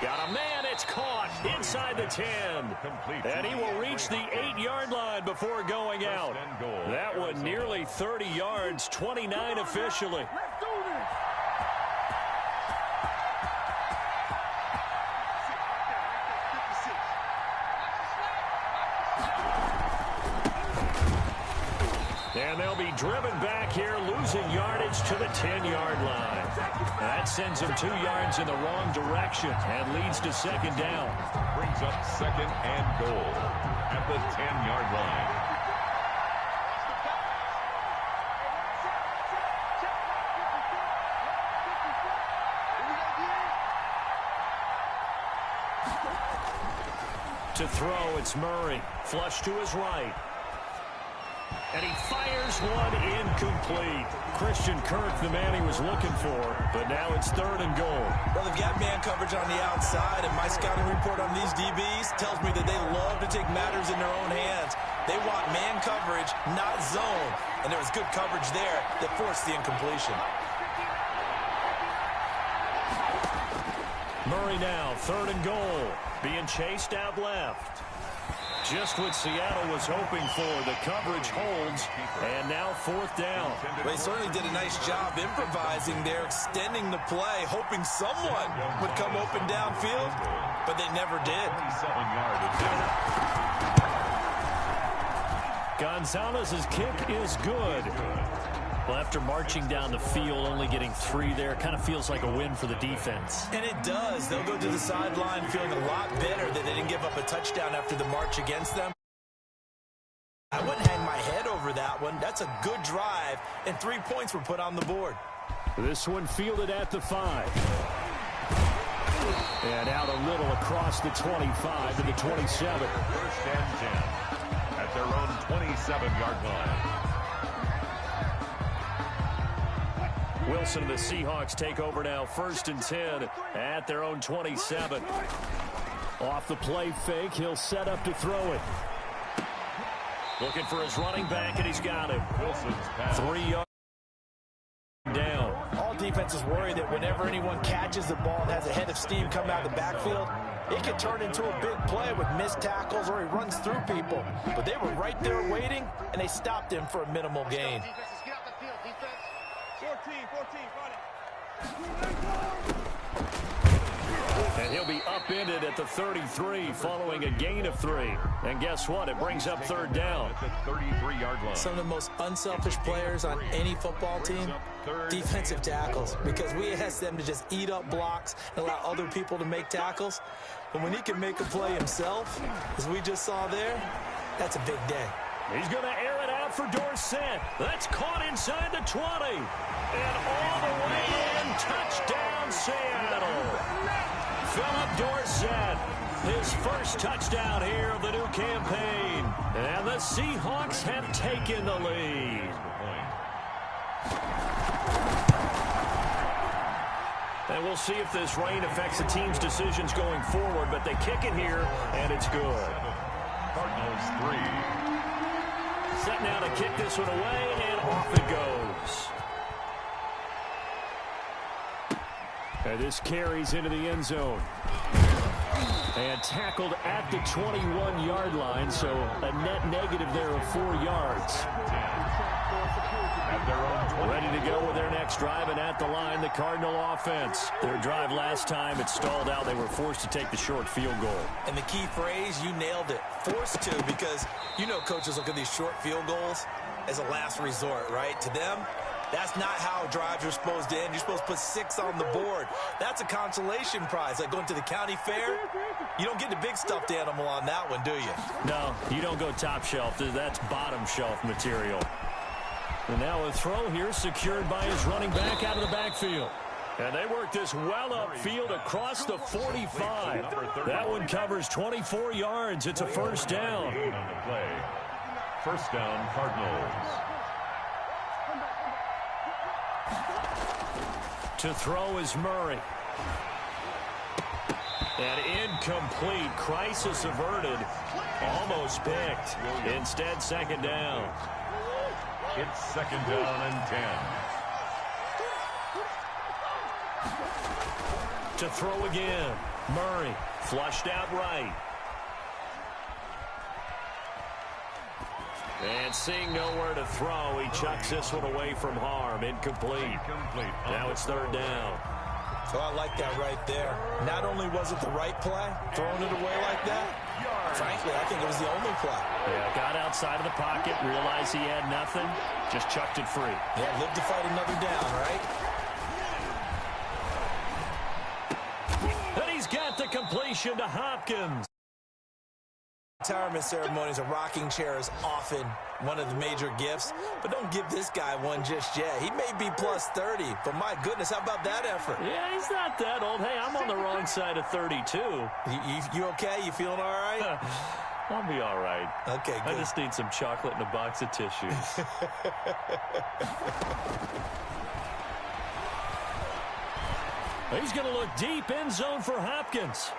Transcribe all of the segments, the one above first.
Got a man, it's caught inside the 10. And he will reach the 8-yard line before going out. That one nearly 30 yards, 29 officially. And they'll be driven back here, losing yardage to the 10-yard line. That sends them 2 yards in the wrong direction and leads to second down. Brings up second and goal at the 10-yard line. To throw, it's Murray. Flush to his right. And he fires one incomplete. Christian Kirk, the man he was looking for, but now it's third and goal. Well, they've got man coverage on the outside, and my scouting report on these DBs tells me that they love to take matters in their own hands. They want man coverage, not zone, and there was good coverage there that forced the incompletion. Murray now, third and goal, being chased out left. Just what Seattle was hoping for. The coverage holds, and now fourth down. They certainly did a nice job improvising there, extending the play, hoping someone would come open downfield, but they never did. Gonzalez's kick is good. Well, after marching down the field, only getting 3 there, kind of feels like a win for the defense. And it does. They'll go to the sideline feeling a lot better that they didn't give up a touchdown after the march against them. I wouldn't hang my head over that one. That's a good drive, and 3 points were put on the board. This one fielded at the 5. And out a little across the 25 to the 27. First and 10 at their own 27-yard line. Wilson and the Seahawks take over now, first and 10 at their own 27. Off the play fake, he'll set up to throw it. Looking for his running back, and he's got him. Wilson's pass. 3 yards down. All defenses worry that whenever anyone catches the ball and has a head of steam come out of the backfield, it can turn into a big play with missed tackles or he runs through people. But they were right there waiting, and they stopped him for a minimal gain. And he'll be upended at the 33 following a gain of 3. And guess what? It brings up third down. At the 33-yard line. Some of the most unselfish players on any football team, defensive tackles, because we ask them to just eat up blocks and allow other people to make tackles. But when he can make a play himself, as we just saw there, that's a big day. He's going to air it out for Dorsett. That's caught inside the 20. And all the way in, touchdown Seattle. Philip Dorsett, his first touchdown here of the new campaign. And the Seahawks have taken the lead. And we'll see if this rain affects the team's decisions going forward, but they kick it here, and it's good. Cardinals 3. Set now to kick this one away, and off it goes. And this carries into the end zone. And tackled at the 21-yard line, so a net negative there of 4 yards. Ready to go with their next drive, and at the line, the Cardinal offense. Their drive last time, it stalled out. They were forced to take the short field goal. And the key phrase, you nailed it, forced to, because you know coaches look at these short field goals as a last resort, right? To them, that's not how drives are supposed to end. You're supposed to put 6 on the board. That's a consolation prize. Like going to the county fair, you don't get the big stuffed animal on that one, do you? No, you don't go top shelf. That's bottom shelf material. And now a throw here secured by his running back out of the backfield. And they work this well upfield across the 45. That one covers 24 yards. It's a first down. First down, Cardinals. To throw is Murray. And incomplete. Crisis averted. Almost picked. Instead, second down. It's second down and 10. To throw again. Murray flushed out right. And seeing nowhere to throw, he chucks this one away from harm. Incomplete. Now it's third down. So I like that right there. Not only was it the right play, throwing it away like that, frankly, I think it was the only play. Yeah, got outside of the pocket, realized he had nothing, just chucked it free. Yeah, live to fight another down, right? And he's got the completion to Hopkins. Retirement ceremonies, a rocking chair is often one of the major gifts, but don't give this guy one just yet. He may be plus 30, but my goodness, how about that effort? Yeah, he's not that old. Hey, I'm on the wrong side of 32. You okay? You feeling all right? I'll be all right. Okay, good. I just need some chocolate and a box of tissues. He's going to look deep, end zone for Hopkins.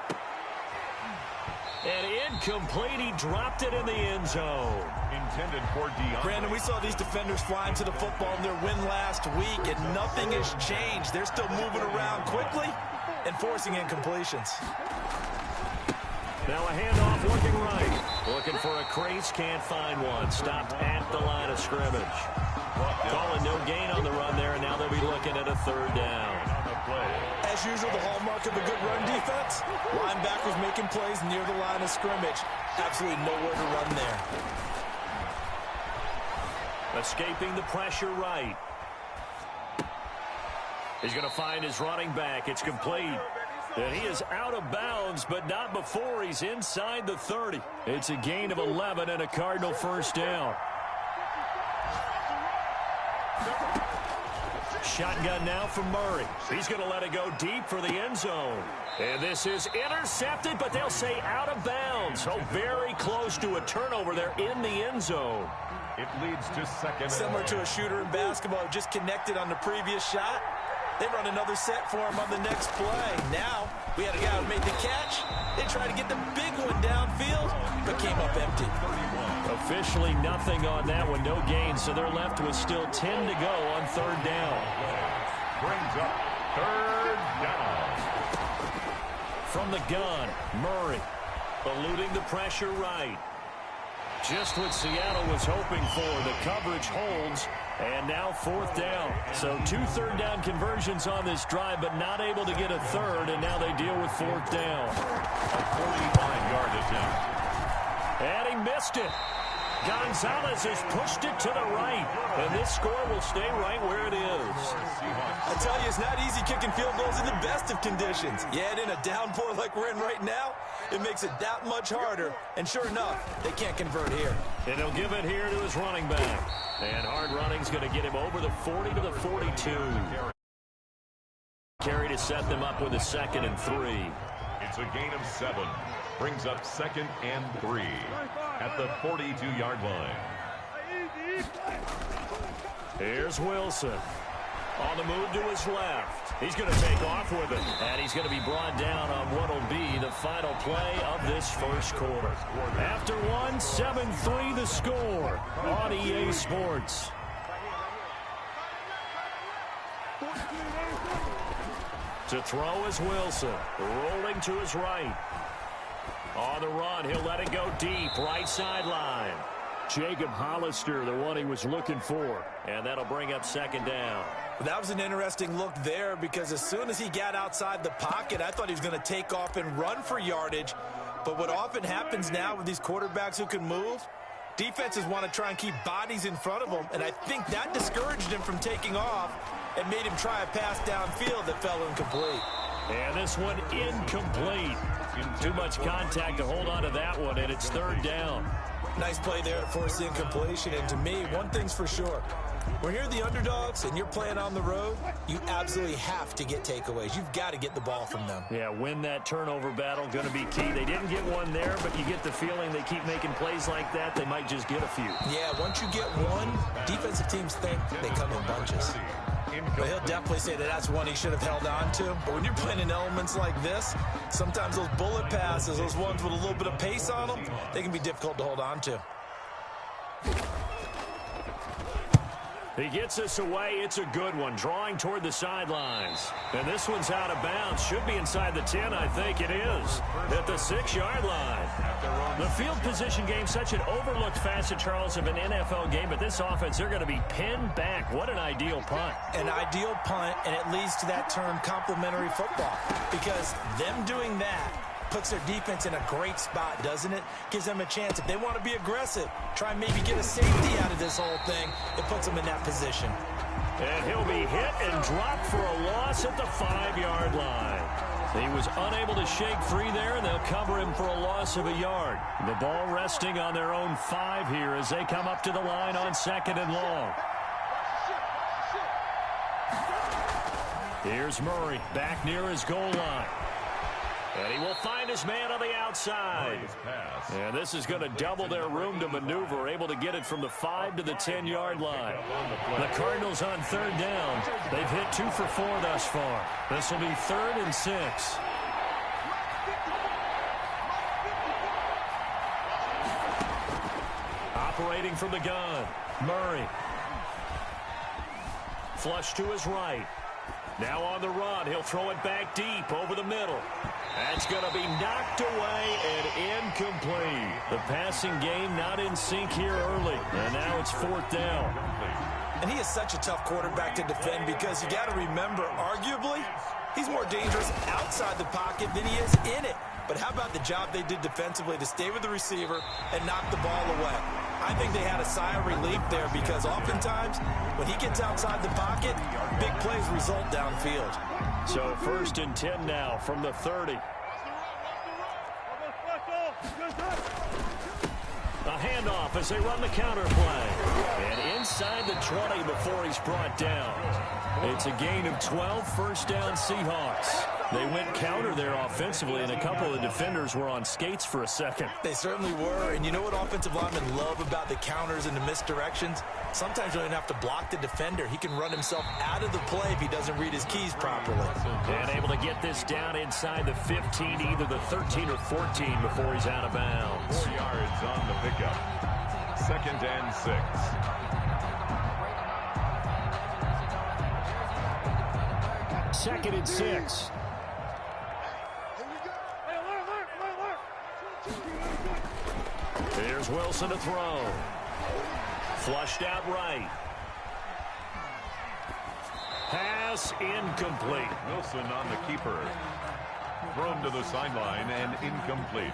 And incomplete, he dropped it in the end zone. Intended for DeAndre. Brandon, we saw these defenders flying to the football in their win last week, and nothing has changed. They're still moving around quickly and forcing incompletions. Now a handoff looking right. Looking for a crease, can't find one. Stopped at the line of scrimmage. Calling no gain on the run there, and now they'll be looking at a third down. As usual, the hallmark of a good run defense, linebackers making plays near the line of scrimmage. Absolutely nowhere to run there. Escaping the pressure right. He's going to find his running back. It's complete. And he is out of bounds, but not before he's inside the 30. It's a gain of 11 and a Cardinal first down. Shotgun now for Murray. He's going to let it go deep for the end zone. And this is intercepted, but they'll say out of bounds. So very close to a turnover there in the end zone. It leads to second. Similar to a shooter in basketball, just connected on the previous shot. They run another set for him on the next play. Now, we had a guy who made the catch. They tried to get the big one downfield, but came up empty. Officially nothing on that one, no gain, so they're left with still 10 to go on third down. Brings up third down. From the gun, Murray eluding the pressure right. Just what Seattle was hoping for. The coverage holds, and now fourth down. So 2 third down conversions on this drive, but not able to get a third, and now they deal with fourth down. A 49-yard attempt. And he missed it. Gonzalez has pushed it to the right, and this score will stay right where it is. I tell you, it's not easy kicking field goals in the best of conditions. Yet in a downpour like we're in right now, it makes it that much harder. And sure enough, they can't convert here. And he'll give it here to his running back. And hard running's going to get him over the 40 to the 42. Carry to set them up with a 2nd and 3. It's a gain of 7. Brings up 2nd and 3 at the 42-yard line. Here's Wilson. On the move to his left. He's going to take off with it. And he's going to be brought down on what will be the final play of this first quarter. After one, 7-3 the score on EA Sports. To throw is Wilson. Rolling to his right. On the run, he'll let it go deep. Right sideline. Jacob Hollister, the one he was looking for. And that'll bring up 2nd down. That was an interesting look there because as soon as he got outside the pocket, I thought he was going to take off and run for yardage. But what often happens now with these quarterbacks who can move, defenses want to try and keep bodies in front of them. And I think that discouraged him from taking off and made him try a pass downfield that fell incomplete. And this one incomplete. Too much contact to hold on to that one, and it's 3rd down. Nice play there to force the incompletion. And to me, one thing's for sure. When you're the underdogs and you're playing on the road, you absolutely have to get takeaways. You've got to get the ball from them. Yeah, win that turnover battle, going to be key. They didn't get one there, but you get the feeling they keep making plays like that, they might just get a few. Yeah, once you get one, defensive teams think they come in bunches. But he'll definitely say that that's one he should have held on to. But when you're playing in elements like this, sometimes those bullet passes, those ones with a little bit of pace on them, they can be difficult to hold on to. He gets us away. It's a good one, drawing toward the sidelines. And this one's out of bounds. Should be inside the 10, I think it is, at the 6-yard line. The field position game, such an overlooked facet, Charles, of an NFL game, but this offense, they're going to be pinned back. What an ideal punt. An ideal punt, and it leads to that term complementary football, because them doing that puts their defense in a great spot, doesn't it? Gives them a chance. If they want to be aggressive, try and maybe get a safety out of this whole thing, it puts them in that position. And he'll be hit and dropped for a loss at the 5-yard line. He was unable to shake free there, and they'll cover him for a loss of a yard. The ball resting on their own 5 here as they come up to the line on 2nd and long. Here's Murray back near his goal line. And he will find his man on the outside. And this is going to double their room to maneuver, able to get it from the 5 to the 10-yard line. The Cardinals on 3rd down. They've hit 2 for 4 thus far. This will be 3rd and 6. Operating from the gun, Murray. Flush to his right. Now on the run, he'll throw it back deep over the middle. That's going to be knocked away and incomplete. The passing game not in sync here early, and now it's 4th down. And he is such a tough quarterback to defend because you got to remember, arguably, he's more dangerous outside the pocket than he is in it. But how about the job they did defensively to stay with the receiver and knock the ball away? I think they had a sigh of relief there because oftentimes when he gets outside the pocket, big plays result downfield. So 1st and 10 now from the 30. A handoff as they run the counter play. And inside the 20 before he's brought down. It's a gain of 12, 1st down Seahawks. They went counter there offensively, and a couple of defenders were on skates for a second. They certainly were, and you know what offensive linemen love about the counters and the misdirections? Sometimes you don't even have to block the defender. He can run himself out of the play if he doesn't read his keys properly. And able to get this down inside the 15, either the 13 or 14 before he's out of bounds. 4 yards on the pickup. 2nd and 6. 2nd and 6. Here's Wilson to throw. Flushed out right. Pass incomplete. Wilson on the keeper. Thrown to the sideline and incomplete.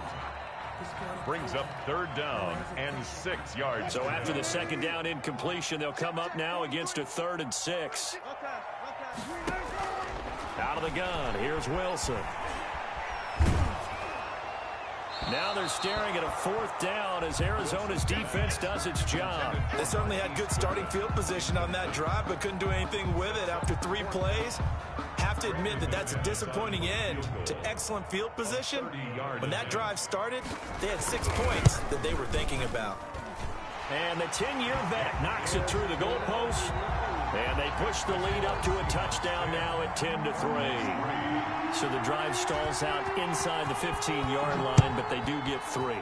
Brings up 3rd down and 6 yards. So after the 2nd down incompletion, they'll come up now against a 3rd and 6. Out of the gun, here's Wilson. Now they're staring at a 4th down as Arizona's defense does its job. They certainly had good starting field position on that drive, but couldn't do anything with it after 3 plays. Have to admit that that's a disappointing end to excellent field position. When that drive started, they had 6 points that they were thinking about. And the 10-year vet knocks it through the goalpost. And they push the lead up to a touchdown now at 10-3. So the drive stalls out inside the 15-yard line, but they do get 3.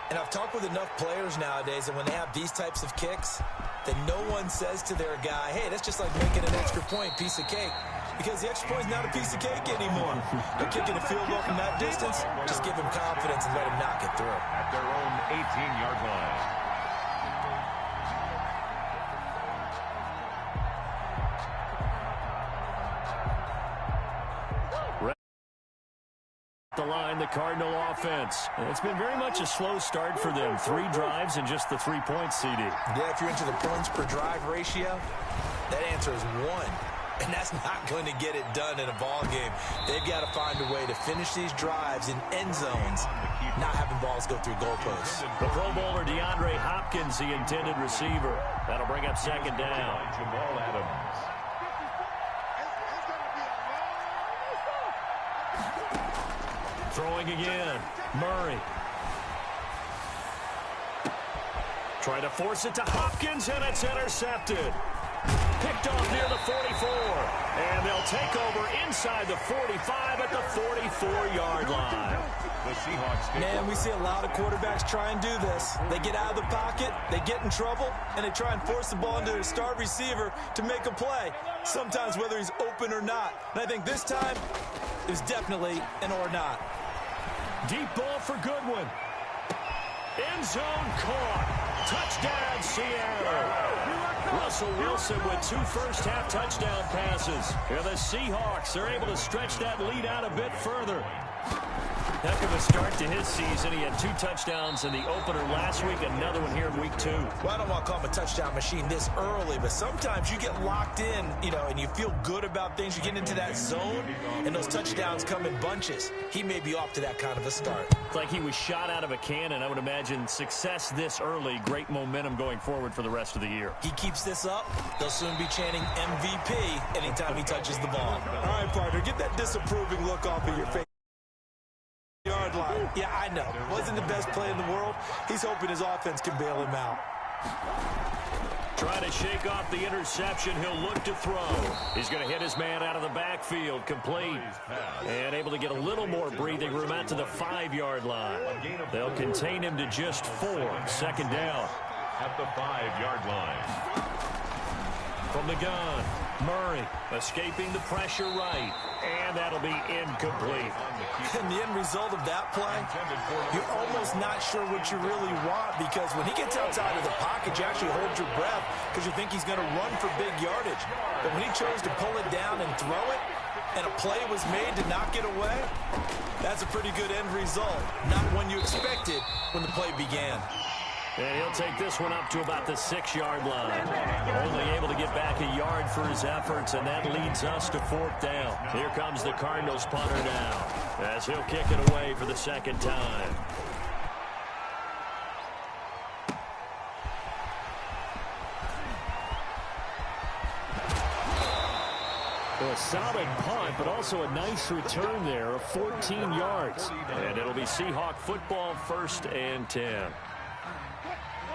And I've talked with enough players nowadays, and when they have these types of kicks, that no one says to their guy, hey, that's just like making an extra point, piece of cake. Because the extra point is not a piece of cake anymore. They're kicking a field goal from that distance. Just give him confidence and let him knock it through. At their own 18-yard line. The line, the Cardinal offense. It's been very much a slow start for them. 3 drives and just the 3 points, CD. Yeah, if you're into the points per drive ratio, that answer is 1. And that's not going to get it done in a ball game. They've got to find a way to finish these drives in end zones, not having balls go through goalposts. The Pro Bowler DeAndre Hopkins, the intended receiver. That'll bring up 2nd down. Jamal Adams. Throwing again. Murray. Trying to force it to Hopkins, and it's intercepted. picked off near the 44. And they'll take over inside the 45 at the 44-yard line. The Seahawks. Man, we see a lot of quarterbacks try and do this. They get out of the pocket, they get in trouble, and they try and force the ball into their star receiver to make a play, sometimes whether he's open or not. And I think this time, it was definitely an or not. Deep ball for Goodwin. End zone caught. Touchdown, Seattle. Russell Wilson with 2 first-half touchdown passes. And the Seahawks are able to stretch that lead out a bit further. Heck of a start to his season. He had 2 touchdowns in the opener last week, another one here in week 2. Well, I don't want to call him a touchdown machine this early, but sometimes you get locked in, and you feel good about things. You get into that zone, and those touchdowns come in bunches. He may be off to that kind of a start. It's like he was shot out of a cannon. I would imagine success this early, great momentum going forward for the rest of the year. He keeps this up, they'll soon be chanting MVP anytime he touches the ball. All right, partner, get that disapproving look off of your face. Yard line. Yeah, I know. Wasn't the best play in the world. He's hoping his offense can bail him out. Trying to shake off the interception. He'll look to throw. He's going to hit his man out of the backfield. Complete. And able to get a little more breathing room out to the 5-yard line. They'll contain him to just 4. Second down. At the 5-yard line. From the gun, Murray escaping the pressure right. And that'll be incomplete. And the end result of that play, you're almost not sure what you really want, because when he gets outside of the pocket, you actually hold your breath because you think he's going to run for big yardage. But when he chose to pull it down and throw it, and a play was made to knock it away, that's a pretty good end result. Not one you expected when the play began. And he'll take this one up to about the 6-yard line. Only able to get back a yard for his efforts, and that leads us to 4th down. Here comes the Cardinals punter now, as he'll kick it away for the second time. A solid punt, but also a nice return there of 14 yards. And it'll be Seahawk football, 1st and 10.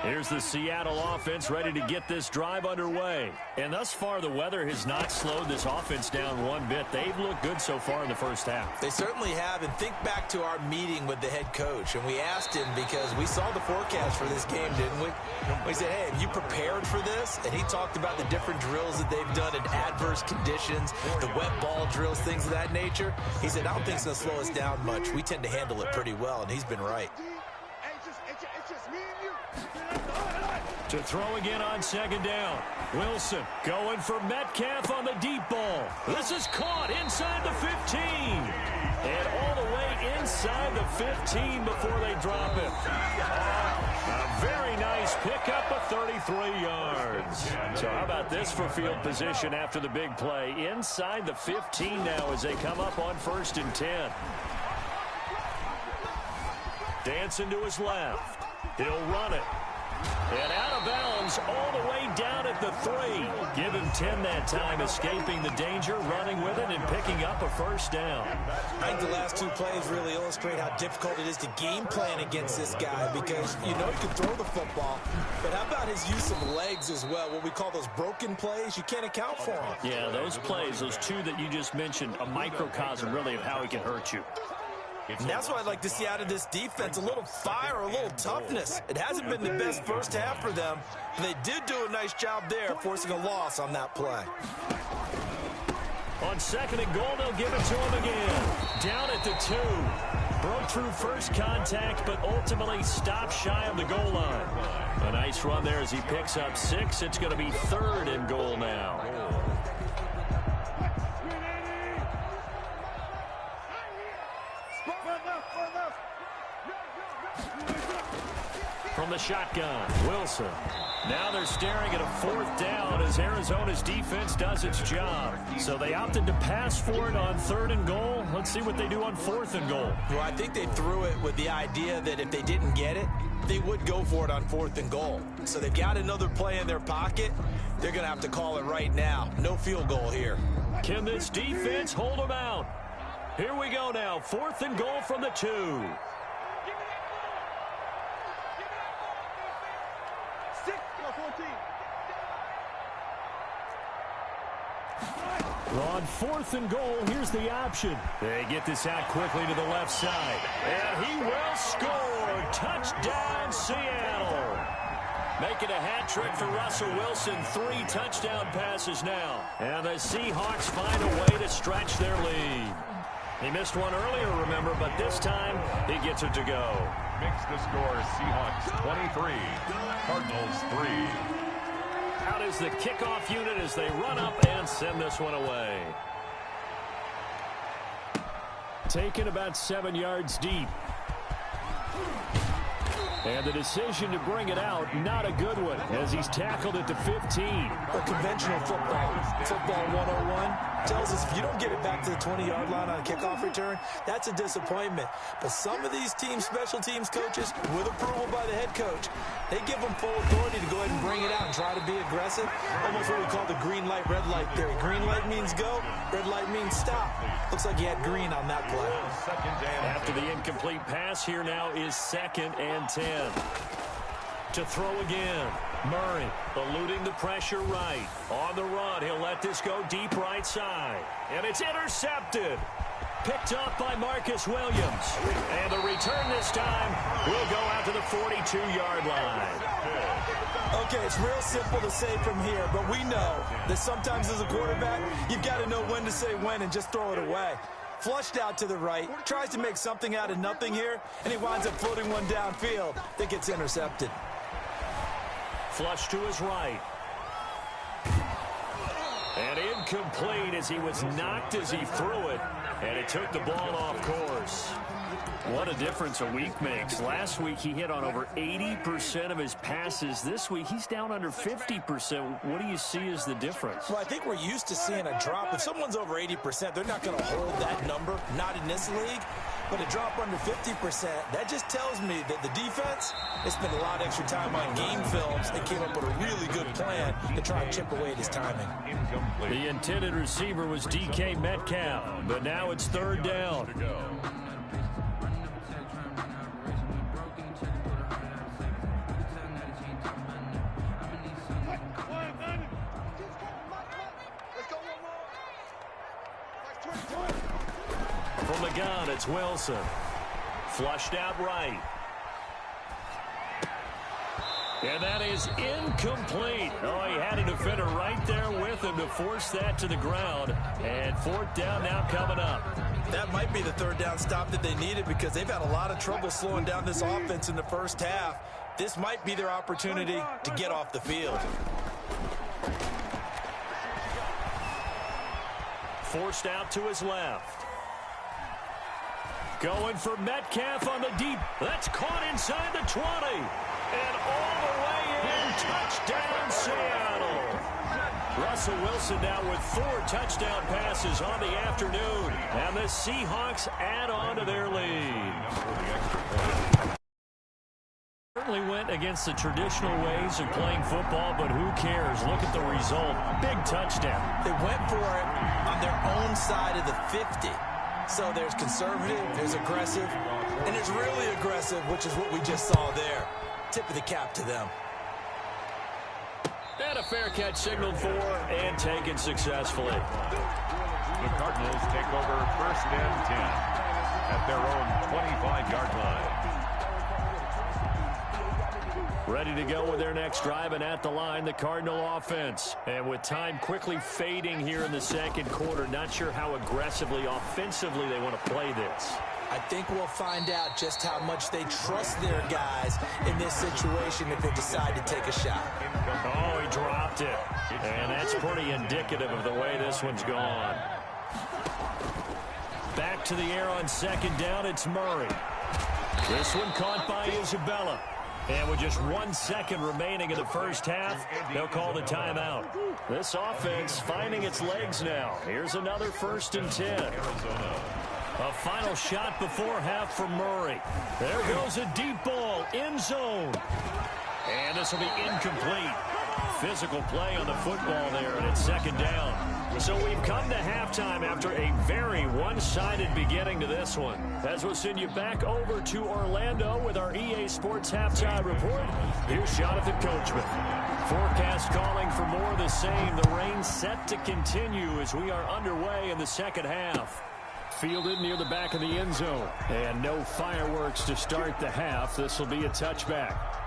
Here's the Seattle offense ready to get this drive underway. And thus far, the weather has not slowed this offense down one bit. They've looked good so far in the first half. They certainly have. And think back to our meeting with the head coach. And we asked him, because we saw the forecast for this game, didn't we? We said, hey, have you prepared for this? And he talked about the different drills that they've done in adverse conditions, the wet ball drills, things of that nature. He said, I don't think it's going to slow us down much. We tend to handle it pretty well, and he's been right. To throw again on second down. Wilson going for Metcalf on the deep ball. This is caught inside the 15. And all the way inside the 15 before they drop it. A very nice pickup of 33 yards. So how about this for field position after the big play? Inside the 15 now as they come up on 1st and 10. Dancing to his left. He'll run it. And out of bounds all the way down at the 3. Give him 10 that time, escaping the danger, running with it, and picking up a 1st down. I think the last 2 plays really illustrate how difficult it is to game plan against this guy, because you know he can throw the football, but how about his use of legs as well? What we call those broken plays, you can't account for them. Yeah, those plays, those 2 that you just mentioned, a microcosm really of how he can hurt you. And that's what I'd like to see out of this defense, a little fire, a little toughness. It hasn't been the best first half for them, but they did do a nice job there, forcing a loss on that play. On 2nd and goal, they'll give it to him again. Down at the 2. Broke through first contact, but ultimately stopped shy of the goal line. A nice run there as he picks up 6. It's going to be 3rd and goal now. From the shotgun, Wilson. Now they're staring at a 4th down as Arizona's defense does its job. So they opted to pass for it on 3rd and goal. Let's see what they do on 4th and goal. Well, I think they threw it with the idea that if they didn't get it, they would go for it on 4th and goal. So they've got another play in their pocket. They're going to have to call it right now. No field goal here. Can this defense hold them out? Here we go now. 4th and goal from the 2. On 4th and goal, here's the option. They get this out quickly to the left side. And he will score. Touchdown, Seattle. Making a hat trick for Russell Wilson. 3 touchdown passes now. And the Seahawks find a way to stretch their lead. He missed one earlier, remember, but this time he gets it to go. Makes the score Seahawks 23, Cardinals 3. Out is the kickoff unit as they run up and send this one away. Taken about 7 yards deep. And the decision to bring it out, not a good one, as he's tackled it to 15. A conventional football 101, tells us if you don't get it back to the 20-yard line on a kickoff return, that's a disappointment. But some of these special teams coaches, with approval by the head coach, they give them full authority to go ahead and bring it out and try to be aggressive. Almost what we call the green light, red light theory. Green light means go, red light means stop. Looks like he had green on that play. After the incomplete pass, here now is 2nd and 10. To throw again. Murray eluding the pressure right. On the run, he'll let this go deep right side. And it's intercepted. Picked up by Marcus Williams. And the return this time will go out to the 42-yard line. Okay, it's real simple to say from here, but we know that sometimes as a quarterback, you've got to know when to say when and just throw it away. Flushed out to the right, tries to make something out of nothing here, and he winds up floating one downfield that gets intercepted. Flush to his right. And incomplete as he was knocked as he threw it, and it took the ball off course. What a difference a week makes. Last week he hit on over 80% of his passes. This week he's down under 50%. What do you see as the difference? Well, I think we're used to seeing a drop. If someone's over 80%, they're not going to hold that number, not in this league. But a drop under 50%, that just tells me that the defense has spent a lot of extra time on game films and came up with a really good plan to try and chip away at his timing. The intended receiver was DK Metcalf, but now it's 3rd down. From the gun, it's Wilson. Flushed out right. And that is incomplete. Oh, he had a defender right there with him to force that to the ground. And 4th down now coming up. That might be the 3rd down stop that they needed because they've had a lot of trouble slowing down this offense in the first half. This might be their opportunity to get off the field. Forced out to his left. Going for Metcalf on the deep. That's caught inside the 20. And all the way in. Touchdown, Seattle. Russell Wilson now with 4 touchdown passes on the afternoon. And the Seahawks add on to their lead. Certainly went against the traditional ways of playing football, but who cares? Look at the result. Big touchdown. They went for it on their own side of the 50. So there's conservative, there's aggressive, and it's really aggressive, which is what we just saw there. Tip of the cap to them. And a fair catch signaled for and taken successfully. The Cardinals take over 1st and 10 at their own 25-yard line. Ready to go with their next drive, and at the line, the Cardinal offense. And with time quickly fading here in the 2nd quarter, not sure how aggressively, offensively they want to play this. I think we'll find out just how much they trust their guys in this situation if they decide to take a shot. Oh, he dropped it. And that's pretty indicative of the way this one's gone. Back to the air on 2nd down, it's Murray. This one caught by Isabella. And with just 1 second remaining in the first half, they'll call the timeout. This offense finding its legs now. Here's another 1st and 10. A final shot before half from Murray. There goes a deep ball, end zone. And this will be incomplete. physical play on the football there, and it's second down. So we've come to halftime after a very one-sided beginning to this one. As we'll send you back over to Orlando with our EA Sports Halftime Report, here's Jonathan Coachman. Forecast calling for more of the same. The rain set to continue as we are underway in the second half. Fielded near the back of the end zone. And no fireworks to start the half. This will be a touchback.